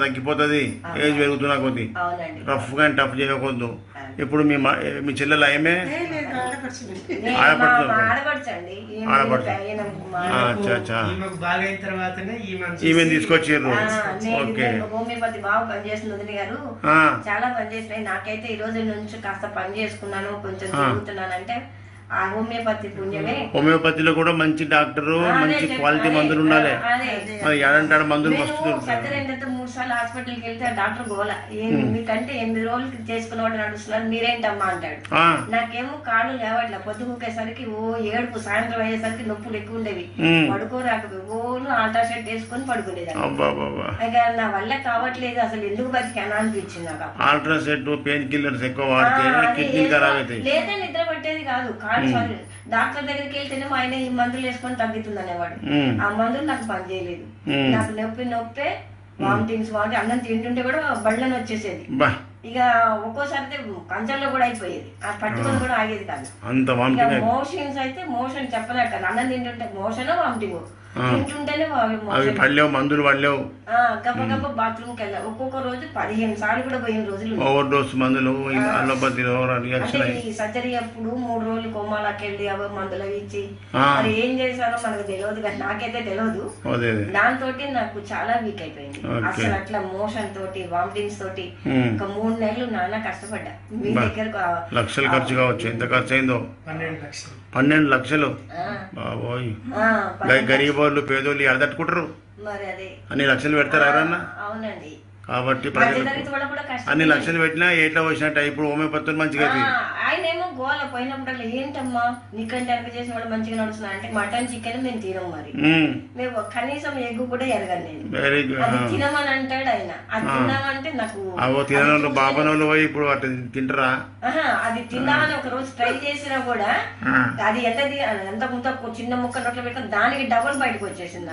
తగ్గిపోతుంది ఏజ్ పెరుగుతున్నా కొద్ది రఫ్ గా టఫ్ చేయకూడదు. ఇప్పుడు మీ చెల్లెలు ఏమే ఈమె తీసుకొచ్చారు. ఓకే హోమియోపతి బాగా పనిచేస్తుంది వదిన గారు, చాలా పనిచేసినాయి. నాకైతే ఈ రోజు నుంచి కాస్త పని చేసుకున్నాను, కొంచెం తిరుగుతున్నాను. అంటే ఆ హోమియోపతి పుణ్యమే. హోమియోపతిలో కూడా మంచి డాక్టరు, మంచి క్వాలిటీ మందులు ఉండాలి. మరి ఏడంటాడు మందులు పెద్దలంటే 3 సార్లు హాస్పిటల్కి వెళ్తే డాక్టర్ గోల, మీకంటే 8 రోజులకి చేసుకున్నవాడు నడుస్తున్నారు, మీరేంటమ్మా అంటాడు. నాకేమో కాళ్ళు లేవట్లే, పొద్దుకుకేసరికి ఓ ఏడుపు, సాయంత్రం అయ్యేసరికి నొప్పులు ఎక్కువ ఉండేవి, పడుకోరాకపోయి ఓను ఆల్టా షెట్ వేసుకొని పడుకునేది. ఇక నా వల్ల కావట్లేదు, అసలు ఎందుకు బతికానా అనిపించింది నాకు. ఆల్ట్రా సెట్ పెయిన్ కిల్లర్స్ ఎక్కువ వాడితే కిడ్నీ ఖరాబ్ అవుతాయి. లేదా నిద్ర పట్టేది కాదు. డాక్టర్ దగ్గరికి వెళ్తేనేమో ఆయన ఈ మందులు వేసుకొని తగ్గుతుంది అనేవాడు. ఆ మందులు నాకు పని చేయలేదు. నాకు నొప్పే వామిటింగ్స్, అన్నం తింటుంటే కూడా బళ్ళని వచ్చేసేది. ఇక ఒక్కోసారి కంచంలో కూడా అయిపోయేది, ఆ పట్టుకొని కూడా ఆగేది కాదు. మోషన్స్ అయితే మోషన్ చెప్పలేక, అన్నం తింటుంటే మోషన్ వామిటింగ్, తింటుంటేనే మందులు పడలేవు. గప్ప బాత్రూమ్కి వెళ్ళాం. ఒక్కొక్క రోజు 15 సార్లు కూడా పోయిన రోజులు. ఓవర్ డోస్ మందులు. ఈ సర్జరీ అప్పుడు 3 రోజులు కోమాలకి వెళ్ళి అవి మందులు ఇచ్చి మరి ఏం చేశారో మనకు తెలియదు కదా, నాకైతే తెలియదు. దాంతో నాకు చాలా వీక్ అయిపోయింది. అసలు అట్లా మోషన్ తోటి, వామిటింగ్స్ తోటి ఒక 3 నెలలు నాన్న కష్టపడ్డా. మీ దగ్గర లక్షలు ఖర్చు కావచ్చు. ఎంత ఖర్చు అయిందో? 12 లక్షలు. బాబోయ్, గరీబ్ వాళ్ళు పేదోళ్ళు ఎడదట్టుకుంటారు. అన్ని లక్షలు పెడతారు ఎవరన్నా? అవునండి. కాబట్టి అన్ని లక్షలు పెట్టినా ఏట్లా వచ్చినట్టు. ఇప్పుడు హోమియోపతి మంచిగా ఆయన ఏమో గోల పోయినప్పుడు ఏంటమ్మా నీకంటే వెనక చేసిన వాళ్ళు మంచిగా నడుస్తున్నా అంటే మటన్ చికెన్ మేము తినం, మరి మేము కనీసం ఎగ్గు కూడా ఎరగను నేను. అది తినమని అంటాడు ఆయన. అది తిన్నామంటే నాకు తినోళ్ళు బాబనోళ్ళు పోయి ఇప్పుడు అటు తింటారా? అది తిందామని ఒక రోజు ట్రై చేసినా కూడా అది ఎంత ముందు చిన్న ముక్క నోట్లో పెట్టిన దానికి డబుల్ బయటకు వచ్చేసింది.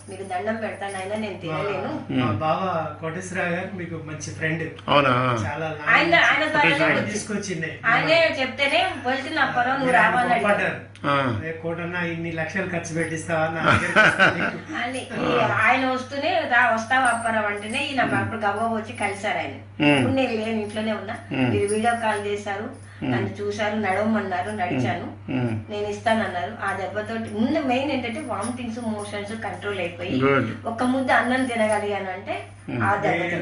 మీకు దండం పెడతాను ఆయన, నేను తినలేను. మీకు మంచి ఫ్రెండ్. అవునా? ఆయన తీసుకొచ్చింది. ఆయనే చెప్తేనే పోలిసి నా పొరం నువ్వు రావాలన్నాడు. కోటన్నా ఇన్ని లక్షలు ఖర్చు పెట్టిస్తావా అని ఆయన వస్తూనే వస్తావా అప్పారావు అంటేనే ఈయన అప్పుడు గవ్వ వచ్చి కలిసారు ఆయన. ఇప్పుడు నేను లేని ఇంట్లోనే ఉన్నా, మీరు వీడియో కాల్ చేశారు, నన్ను చూశారు, నడవమన్నారు, నడిచాను, నేను ఇస్తానన్నారు. ఆ దెబ్బతోటి ముందు మెయిన్ ఏంటంటే వామిటింగ్స్, మోషన్స్ కంట్రోల్ అయిపోయి ఒక ముద్ద అన్నం తినగలిగాను. అంటే ఆ దెబ్బతో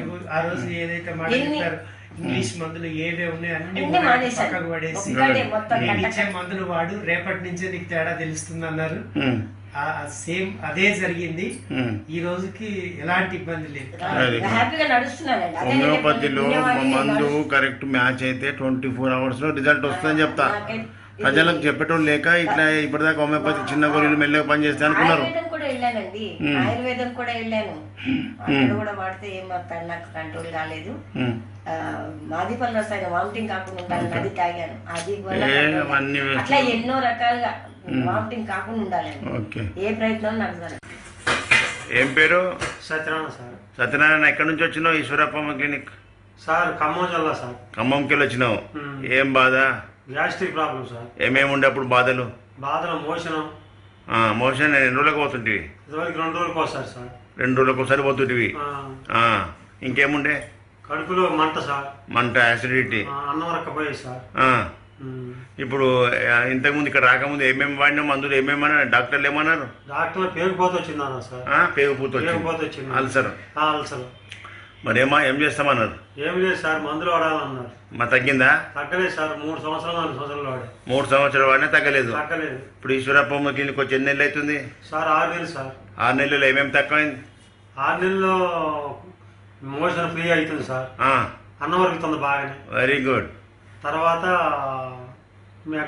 ఇంగ్లీష్ మందులు ఏవే ఉన్నాయి అన్ని పక్కకు పడేసి ఇచ్చే మందులు వాడు, రేపటి నుంచే నీకు తేడా తెలుస్తుంది అన్నారు. సేమ్ అదే జరిగింది. ఈ రోజుకి ఎలాంటి ఇబ్బంది లేదు, హ్యాపీగా నడుస్తున్నాను. హోమియోపతిలో మందు కరెక్ట్ మ్యాచ్ అయితే 24 hours లో రిజల్ట్ వస్తుందని చెప్తా. ప్రజలకు చెప్పటం లేక ఇట్లా ఇప్పటిదాకా హోమియోపతి చిన్న గోళీలు మెల్లగా పనిచేస్తే అనుకున్నారు. కూడా వెళ్ళానండి, ఆయుర్వేదం కూడా వెళ్ళాను, అక్కడ కూడా వాడితే ఏమవుతాడు నాకు కంట్రోల్ కాలేదు. మాదిపల్లి రసాయన వామిటింగ్ కాకుండా ఉండాలి, అది తాగాను, అది అట్లా ఎన్నో రకాలుగా వామిటింగ్ కాకుండా ఉండాలి. ఏ ప్రయత్నం నాకు. ఏం పేరు? సత్యనారాయణ సార్. సత్యనారాయణ, ఎక్కడి నుంచి వచ్చినావు? ఈశ్వరప్పమ్మ క్లినిక్ సార్, ఖమ్మం జిల్లా సార్. ఖమ్మంకి వెళ్ళి వచ్చినావు. ఏం బాధ? Gastric problem sir. ఏమేమి ఉండే అప్పుడు బాధలు? మోషన్ ఎన్ని రోజులకు పోతుంటివి? 2 రోజులకు ఒకసారి సార్. 2 రోజులకు ఒకసారి పోతుంటివి. ఇంకేముండే? కడుపులో మంట సార్. మంట, యాసిడిటీ, అన్నం రక్కపోయేది సార్. ఇప్పుడు ఇంతకుముందు ఇక్కడ రాకముందు ఏమేమి వాడినా మందులు ఏమేమన్నా డాక్టర్లు ఏమన్నారు? Doctor పేగుపోత వచ్చిందన్నారు sir. పేగుపోత వచ్చింది, అల్సర్. మరి ఏం చేస్తామన్నారు? ఏం లేదు సార్, మందులు వాడాలన్నారు. మా తగ్గిందా? తగ్గలేదు సార్. 3 సంవత్సరాలు 4 సంవత్సరాలు వాడే. 3 సంవత్సరాలు వాడినా తగ్గలేదు. ఇప్పుడు ఈశ్వరప్పమ్మ క్లినిక్ వచ్చి ఎన్ని నెలలు అవుతుంది సార్? 6 నెలలు సార్. 6 నెలల్లో ఏమేమి తక్కువైంది? 6 నెలల్లో మోషన్ ఫ్రీ అవుతుంది సార్, అన్నం వరకుతుంది బాగానే. Very good. తర్వాత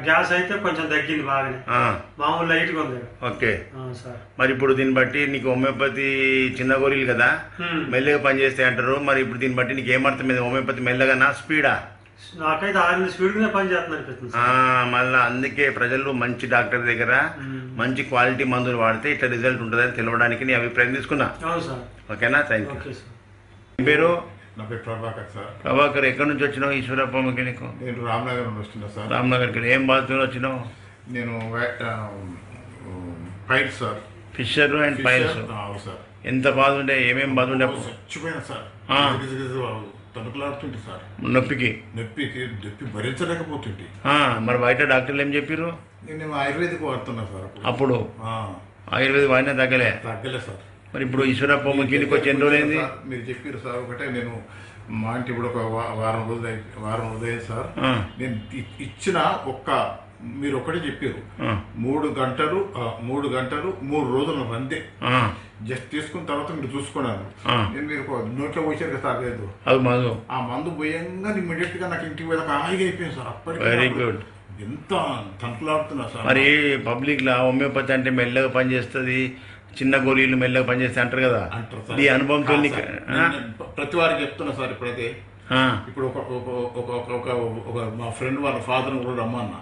గ్యాస్ అయితే కొంచెం తగ్గింది బాగానే, మామూలు లైట్గా ఉంది. Okay sir. మరి ఇప్పుడు దీన్ని బట్టి నీకు హోమియోపతి చిన్న గోళీలు కదా, మెల్లగా పనిచేస్తాయి అంటారు. మరి ఇప్పుడు దీన్ని బట్టి నీకు ఏమర్థమైంది? హోమియోపతి మెల్లగా స్పీడా? నాకైతే 6 నెలలు స్పీడ్గానే పనిచేస్తుంది అనిపిస్తుంది. మళ్ళీ అందుకే ప్రజలు మంచి డాక్టర్ దగ్గర మంచి క్వాలిటీ మందులు వాడితే ఇట్లా రిజల్ట్ ఉంటుందని తెలవడానికి నీ అభిప్రాయం తీసుకున్నా. అవును సార్. ఓకేనా? Thank you. పేరు? నా పేరు ప్రభాకర్ సార్. ప్రభాకర్, ఎక్కడి నుంచి వచ్చినావు? ఈశ్వరప్పమ్మ క్లినిక్. నేను రామ్నగర్ నుంచి వస్తున్నా సార్. రామ్నగర్కి ఏం బాధతో వచ్చినావు? నేను piles sir. Fissure and piles. అవును సార్. ఎంత బాధ ఉండే, ఏమేమి బాధ ఉండే అప్పుడు? చచ్చిపోయాను సార్. ఆ. తణుకులాడుతుంటే సార్, నొప్పికి. నొప్పి భరించలేకపోతుంటే. మరి బయట డాక్టర్లు ఏం చెప్పారు? నేను ఆయుర్వేదిక్ వాడుతున్నా సార్ అప్పుడు ఆయుర్వేదిక్ వాడినా తగ్గలే సార్. మరి ఇప్పుడు ఈశ్వరప్ప క్లినిక్ వచ్చి ఎన్ని రోజులైంది? మీరు చెప్పారు సార్ ఒకటే, నేను మా ఇంటి ఇప్పుడు ఒక వారం రోజులు సార్. నేను ఇచ్చిన మీరు ఒకటే చెప్పారు, 3 గంటలు 3 రోజులు అంతే, జస్ట్ తీసుకున్న తర్వాత మీరు చూసుకున్నాను. నేను మీరు నోట్లో పోసారు సార్, లేదు ఆ మందు పోయంగా ఇమ్మీడియట్ గా నాకు ఇంటికి వెళ్ళక హాయిగా అయిపోయింది సార్. అప్పటికి వెరీ గుడ్. ఎంత తనకులాడుతున్నా సార్. మరి పబ్లిక్ లా హోమియోపతి అంటే మెల్లగా పనిచేస్తుంది, చిన్న గోళీలు మెల్లగా పనిచేస్తాయి అంటారు కదా, ఈ అనుభవంతో ప్రతి వారికి చెప్తున్నా సార్. ఇప్పుడైతే ఇప్పుడు ఒక మా ఫ్రెండ్ వాళ్ళ ఫాదర్ కూడా రమ్మన్నా,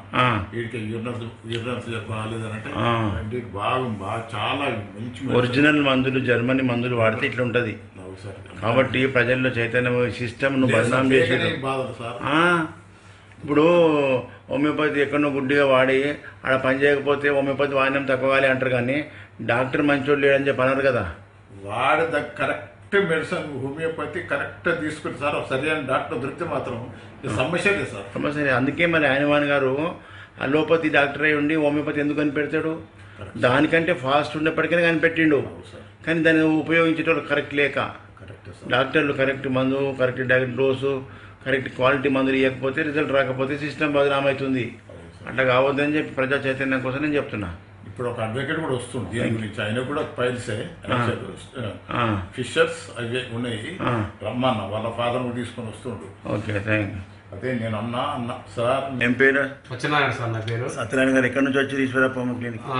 వీడికి యూరినర్స్ బాగాలేదంటే బాగా చాలా మంచి ఒరిజినల్ మందులు, జర్మనీ మందులు వాడితే ఇట్లా ఉంటది. కాబట్టి ప్రజల్లో చైతన్యం సిస్టమ్ ను బదనాం చేసి ఇప్పుడు హోమియోపతి ఎక్కడో గుడ్డిగా వాడి ఆడ పని చేయకపోతే హోమియోపతి వాడినం తక్కువాలి అంటారు, కానీ డాక్టర్ మంచోళ్ళు లేడని చెప్పి అన్నారు కదా. వాడి కరెక్ట్ మెడిసిన్ హోమియోపతి కరెక్ట్ తీసుకుని సార్, సరైన డాక్టర్ దొరికితే మాత్రం సమస్య లేదు సార్. సమస్య. అందుకే మరి ఆయనవాణి గారు అలోపతి డాక్టర్ అయి ఉండి హోమియోపతి ఎందుకు కనిపెడతాడు? దానికంటే ఫాస్ట్ ఉండేప్పటికైనా కనిపెట్టిండు, కానీ దాన్ని ఉపయోగించేటోళ్ళు కరెక్ట్ లేక, డాక్టర్లు కరెక్ట్ మందు, కరెక్ట్ డోసు, కరెక్ట్ క్వాలిటీ మందులు ఇవ్వకపోతే రిజల్ట్ రాకపోతే సిస్టమ్ బదనాం అవుతుంది. అట్లా కావద్దని చెప్పి ప్రజా చైతన్యం కోసం నేను చెప్తున్నా. ఇప్పుడు ఒక అడ్వకేట్ కూడా వస్తుంది దీని గురించి, ఆయన కూడా ఫైల్సే ఫిషర్స్ అవి ఉన్నాయి, రమ్మన్న వాళ్ళ ఫాదర్ తీసుకొని వస్తుండు. Okay, thank you. అదే నేను అన్నా సార్. ఏం పేరు? సత్యనారాయణ సార్ నా పేరు. సత్యనారాయణ గారు ఎక్కడి నుంచి వచ్చి ఈశ్వరప్ప క్లినిక్?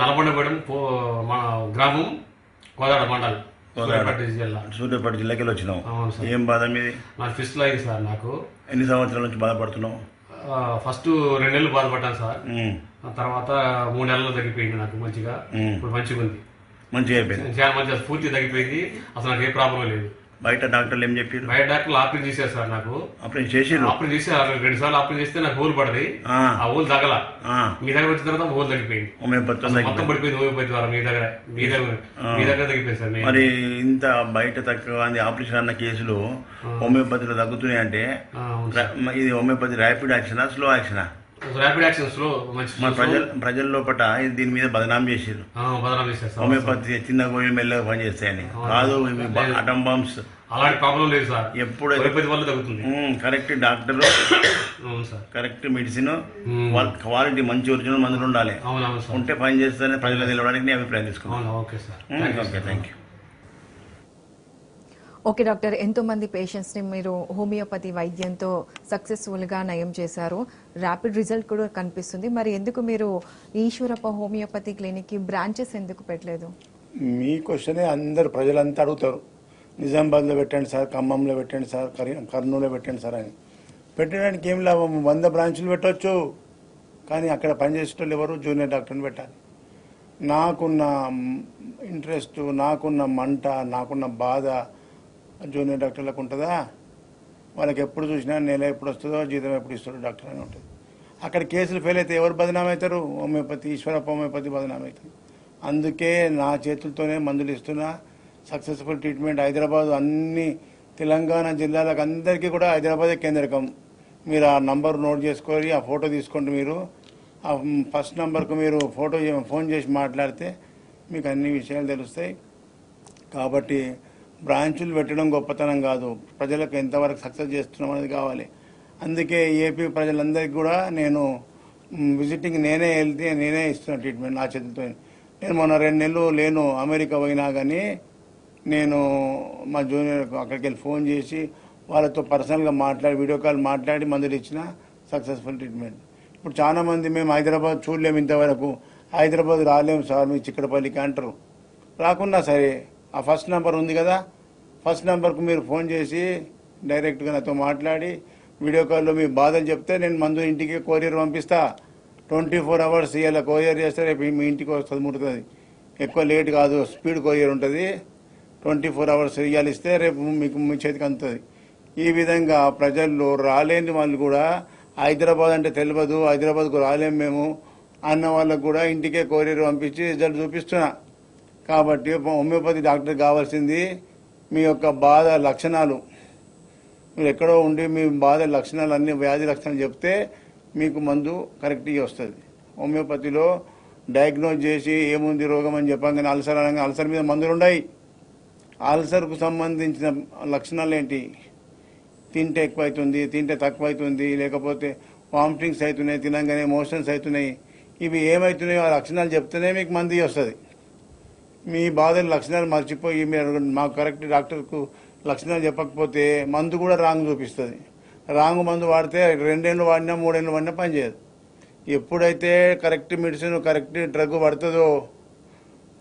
నల్గొండగూడెం గ్రామం, కోదాడ మండలం, సూర్యాపేట జిల్లాకి వచ్చినావు. ఏం బాధ మీది? నాకు ఫిస్టులు అయింది సార్. నాకు ఎన్ని సంవత్సరాల నుంచి బాధపడుతున్నావు? ఫస్ట్ 2 నెలలు బాధపడ్డాను సార్, తర్వాత 3 నెలలు తగ్గిపోయింది నాకు మంచిగా. ఇప్పుడు మంచిగా ఉంది, మంచిగా అయిపోయింది, చాలా మంచిగా పూర్తి తగ్గిపోయింది. అసలు నాకు ఏ ప్రాబ్లం లేదు. బయట డాక్టర్లు ఏం చెప్పారు? బయట డాక్టర్లు ఆపరేషన్ చేశారు సార్. నాకు ఆపరేషన్ చేసి 2 సార్లు ఆపరేషన్ చేస్తే నాకు హోల్ పడది, ఆ హోల్ తగల. మీ దగ్గర వచ్చిన తర్వాత హోల్ తగ్గిపోయింది, మొత్తం పడిపోయింది. హోమియోపతి ద్వారా మీ దగ్గర తగ్గిపోయింది సార్. మరి ఇంత బయట తక్కువ ఆపరేషన్ అన్న కేసులు హోమియోపతిలో తగ్గుతున్నాయి అంటే ఇది హోమియోపతి ర్యాపిడ్ యాక్షనా, స్లో యాక్షనా? Rapid action slow. ప్రజల లోపల దీని మీద బదనాం చేసారు, హోమియోపతి చిన్న గోళీలు మెల్లగా పనిచేస్తాయని. కాదు, అటం బాంబ్స్. అలాంటి ప్రాబ్లం లేదు సార్. ఎప్పుడు వల్ల తగ్గుతుంది. Correct doctor, correct medicine, quality మంచి ఒరిజినల్ మందులు ఉండాలి. ఉంటే పని చేస్తానే ప్రజలు నిలవడానికి నేను అభిప్రాయం తీసుకున్నాను. Okay sir, thank you. Okay doctor, ఎంతోమంది పేషెంట్స్ని మీరు హోమియోపతి వైద్యంతో సక్సెస్ఫుల్గా నయం చేశారు, ర్యాపిడ్ రిజల్ట్ కూడా కనిపిస్తుంది. మరి ఎందుకు మీరు ఈశ్వరప్ప హోమియోపతి క్లినిక్కి బ్రాంచెస్ ఎందుకు పెట్టలేదు? మీ క్వశ్చనే అందరు ప్రజలంతా అడుగుతారు. నిజామాబాద్లో పెట్టండి సార్, ఖమ్మంలో పెట్టండి సార్, కర్నూలులో పెట్టండి సార్ అని. పెట్టడానికి ఏం లాభం? 100 బ్రాంచులు పెట్టవచ్చు, కానీ అక్కడ పనిచేసేటోళ్ళు ఎవరు? జూనియర్ డాక్టర్ని పెట్టాలి. నాకున్న ఇంట్రెస్ట్, నాకున్న మంట, నాకున్న బాధ జూనియర్ డాక్టర్లకు ఉంటుందా? వాళ్ళకి ఎప్పుడు చూసినా నెల ఎప్పుడు వస్తుందో, జీతం ఎప్పుడు ఇస్తాడో డాక్టర్ అని ఉంటుంది. అక్కడ కేసులు ఫెయిల్ అయితే ఎవరు బదనాం అవుతారు? హోమియోపతి, ఈశ్వరప్ప హోమియోపతి బదనాం అవుతుంది. అందుకే నా చేతులతోనే మందులు ఇస్తున్నా. సక్సెస్ఫుల్ ట్రీట్మెంట్ హైదరాబాద్, అన్ని తెలంగాణ జిల్లాలకు అందరికీ కూడా హైదరాబాదే కేంద్రకం. మీరు ఆ నంబర్ నోట్ చేసుకొని ఆ ఫోటో తీసుకోండి. మీరు ఆ ఫస్ట్ నంబర్కు మీరు ఫోన్ చేసి మాట్లాడితే మీకు అన్ని విషయాలు తెలుస్తాయి. కాబట్టి బ్రాంచులు పెట్టడం గొప్పతనం కాదు, ప్రజలకు ఎంతవరకు సక్సెస్ చేస్తున్నాం అనేది కావాలి. అందుకే ఏపీ ప్రజలందరికీ కూడా నేను విజిటింగ్ నేనే వెళ్తే నేనే ఇస్తున్నా ట్రీట్మెంట్ నా చేతులతో. నేను మొన్న 2 నెలలు లేను, అమెరికా పోయినా కానీ నేను మా జూనియర్ అక్కడికి వెళ్ళి ఫోన్ చేసి వాళ్ళతో పర్సనల్గా మాట్లాడి, వీడియో కాల్ మాట్లాడి మందులు ఇచ్చిన సక్సెస్ఫుల్ ట్రీట్మెంట్. ఇప్పుడు చాలామంది మేము హైదరాబాద్ చూడలేము, ఇంతవరకు హైదరాబాద్ రాలేము సార్ మీ చిక్కడపల్లికి అంటారు. రాకున్నా సరే ఆ ఫస్ట్ నెంబర్ ఉంది కదా, ఫస్ట్ నెంబర్కు మీరు ఫోన్ చేసి డైరెక్ట్గా నాతో మాట్లాడి వీడియో కాల్లో మీ బాధలు చెప్తే నేను మందు ఇంటికి కొరియర్ పంపిస్తా. 24 అవర్స్ ఇలా కొరియర్ చేస్తే రేపు మీ ఇంటికి వస్తుంది, ముడుతుంది. ఎక్కువ లేట్ కాదు, స్పీడ్ కొరియర్ ఉంటుంది. 24 అవర్స్ ఇవాళ ఇస్తే రేపు మీకు మీ చేతికి అందుతుంది. ఈ విధంగా ప్రజల్లో రాలేని వాళ్ళు కూడా హైదరాబాద్ అంటే తెలియదు, హైదరాబాద్కు రాలేము మేము అన్న వాళ్ళకు కూడా ఇంటికే కొరియర్ పంపించి రిజల్ట్ చూపిస్తున్నా. కాబట్టి హోమియోపతి డాక్టర్ కావాల్సింది మీ యొక్క బాధ లక్షణాలు, మీరు ఎక్కడో ఉండి మీ బాధ లక్షణాలు అన్ని వ్యాధి లక్షణాలు చెప్తే మీకు మందు కరెక్ట్గా వస్తుంది. హోమియోపతిలో డయాగ్నోజ్ చేసి ఏముంది రోగం అని చెప్పగానే అల్సర్ అనగా అల్సర్ మీద మందులు ఉన్నాయి. అల్సర్కు సంబంధించిన లక్షణాలు ఏంటి? తింటే ఎక్కువ అవుతుంది, తింటే తక్కువ అవుతుంది, లేకపోతే వామిటింగ్స్ అవుతున్నాయి, తినగానే మోషన్స్ అవుతున్నాయి. ఇవి ఏమవుతున్నాయో ఆ లక్షణాలు చెప్తేనే మీకు మంది వస్తుంది. మీ బాధల లక్షణాలు మర్చిపోయి మీరు మాకు కరెక్ట్ డాక్టర్కు లక్షణాలు చెప్పకపోతే మందు కూడా రాంగ్ చూపిస్తుంది. రాంగ్ మందు వాడితే 2 ఏళ్ళు వాడినా 3 ఏళ్ళు వాడినా పనిచేయదు. ఎప్పుడైతే కరెక్ట్ మెడిసిన్ కరెక్ట్ డ్రగ్ పడుతుందో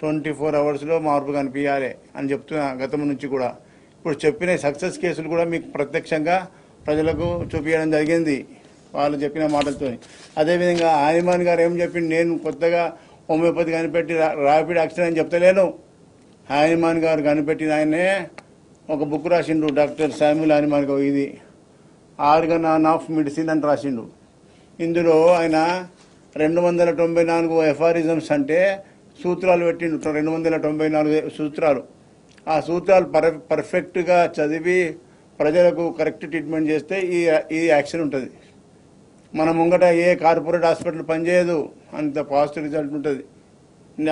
24 అవర్స్లో మార్పు కనిపించాలి అని చెప్తున్నా గతం నుంచి కూడా. ఇప్పుడు చెప్పిన సక్సెస్ కేసులు కూడా మీకు ప్రత్యక్షంగా ప్రజలకు చూపించడం జరిగింది వాళ్ళు చెప్పిన మాటలతో. అదేవిధంగా ఆనిమాన్ గారు ఏం చెప్పింది, నేను కొత్తగా హోమియోపతి కనిపెట్టి ర్యాపిడ్ యాక్షన్ అని చెప్తలేను. ఆనిమాన్ గారు కనిపెట్టిన ఆయనే ఒక బుక్ రాసిండు, డాక్టర్ శామ్యుల్ ఆనిమాన్ గారు, ఇది ఆర్గన్ ఆఫ్ మెడిసిన్ అని రాసిండు. ఇందులో ఆయన 294 ఎఫారిజమ్స్ అంటే సూత్రాలు పెట్టిండు, 294 సూత్రాలు. ఆ సూత్రాలు పర్ఫెక్ట్గా చదివి ప్రజలకు కరెక్ట్ ట్రీట్మెంట్ చేస్తే ఈ యాక్షన్ ఉంటుంది. మన ముంగట ఏ కార్పొరేట్ హాస్పిటల్ పనిచేయదు, అంత పాజిటివ్ రిజల్ట్ ఉంటుంది.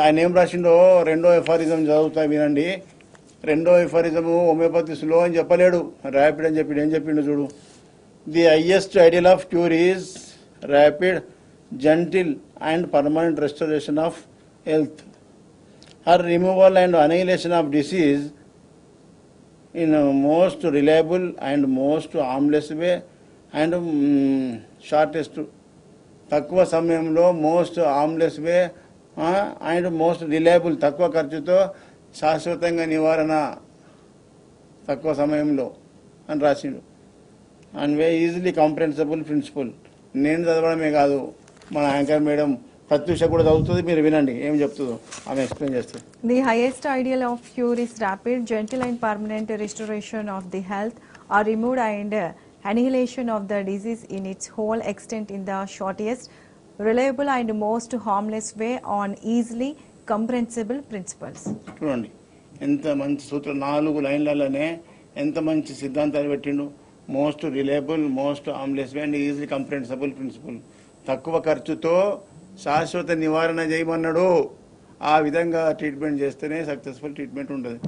ఆయన ఏం రాసిండో 2వ ఎఫారిజం చదువుతా వినండి. 2వ ఎఫారిజము హోమియోపతి స్లో అని చెప్పలేడు, ర్యాపిడ్ అని చెప్పి ఏం చెప్పిండు చూడు. The highest ideal of cure is rapid, gentle and permanent restoration of health. Her removal and annihilation of disease in a most reliable and most harmless way and shortest, తక్కువ సమయంలో most harmless way and most reliable, తక్కువ ఖర్చుతో శాశ్వతంగా నివారణ తక్కువ సమయంలో అని రాసిండు. And way easily comprehensible principle. నేను చదవడమే కాదు, మన యాంకర్ మేడం ప్రత్యూష కూడా చదువుతుంది, మీరు వినండి ఏం చెప్తుందో, ఆమె ఎక్స్ప్లెయిన్ చేస్తుంది. The highest ideal of cure is rapid, gentle and permanent restoration of the health or removed and annihilation of the disease in its whole extent in the shortest, reliable and most harmless way on easily comprehensible principles. చూడండి ఎంత మంచి సూత్రం, 4 లైన్లలోనే ఎంత మంచి సిద్ధాంతాలు పెట్టిండు. Most reliable, most harmless way and easily comprehensible principle. తక్కువ ఖర్చుతో శాశ్వత నివారణ చేయమన్నాడు. ఆ విధంగా ట్రీట్మెంట్ చేస్తేనే సక్సెస్ఫుల్ ట్రీట్మెంట్ ఉంటుంది.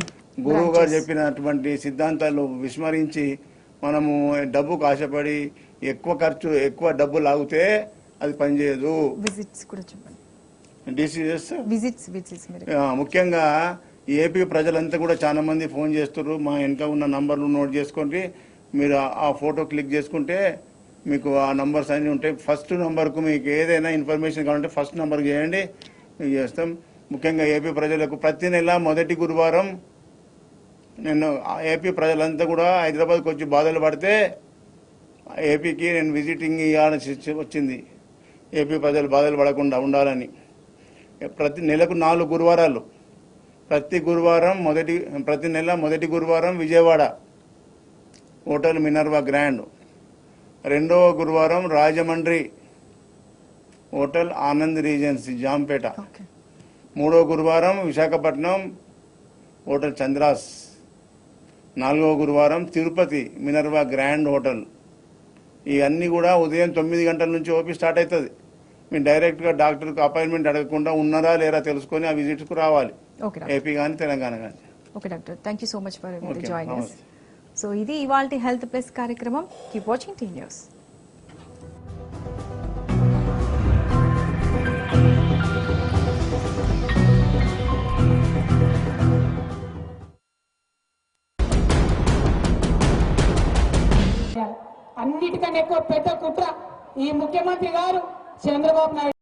గురువు గారు చెప్పినటువంటి సిద్ధాంతాలు విస్మరించి మనము డబ్బుకు ఆశపడి ఎక్కువ ఖర్చు ఎక్కువ డబ్బు లాగితే అది పనిచేయదు. విజిట్స్ కూడా చెప్పండి. డిసీజెస్ విజిట్స్ ముఖ్యంగా ఏపీ ప్రజలంతా కూడా చాలా మంది ఫోన్ చేస్తున్నారు. మా వెనక ఉన్న నంబర్లు నోట్ చేసుకోండి, మీరు ఆ ఫోటో క్లిక్ చేసుకుంటే మీకు ఆ నంబర్స్ అన్నీ ఉంటాయి. ఫస్ట్ నంబర్కు మీకు ఏదైనా ఇన్ఫర్మేషన్ కావాలంటే ఫస్ట్ నంబర్కి చేయండి, మీకు చేస్తాం. ముఖ్యంగా ఏపీ ప్రజలకు ప్రతి నెల మొదటి గురువారం నేను ఏపీ ప్రజలంతా కూడా హైదరాబాద్కి వచ్చి బాధలు పడితే ఏపీకి నేను విజిటింగ్ ఇవ్వాల్సి వచ్చింది. ఏపీ ప్రజలు బాధలు పడకుండా ఉండాలని ప్రతి నెలకు 4 గురువారాలు, ప్రతి నెల మొదటి గురువారం విజయవాడ హోటల్ మినర్వా గ్రాండ్, 2వ గురువారం రాజమండ్రి హోటల్ ఆనంద్ రీజెన్సీ జాంపేట, 3వ గురువారం విశాఖపట్నం హోటల్ చంద్రాస్, 4వ గురువారం తిరుపతి మినర్వా గ్రాండ్ హోటల్. ఇవన్నీ కూడా ఉదయం 9 గంటల నుంచి ఓపీ స్టార్ట్ అవుతుంది. మీరు డైరెక్ట్గా డాక్టర్కి అపాయింట్మెంట్ అడగకుండా ఉన్నారా లేరా తెలుసుకొని ఆ విజిట్స్కు రావాలి, ఏపీ కానీ తెలంగాణ కానీ. Okay doctor, thank you so much for joining us. So ఇది ఇవాల్టి హెల్త్ ప్లస్ కార్యక్రమం. Keep watching tea news. అన్నిటికన్నా ఎక్కువ పెద్ద కుట్ర ఈ ముఖ్యమంత్రి గారు చంద్రబాబు నాయుడు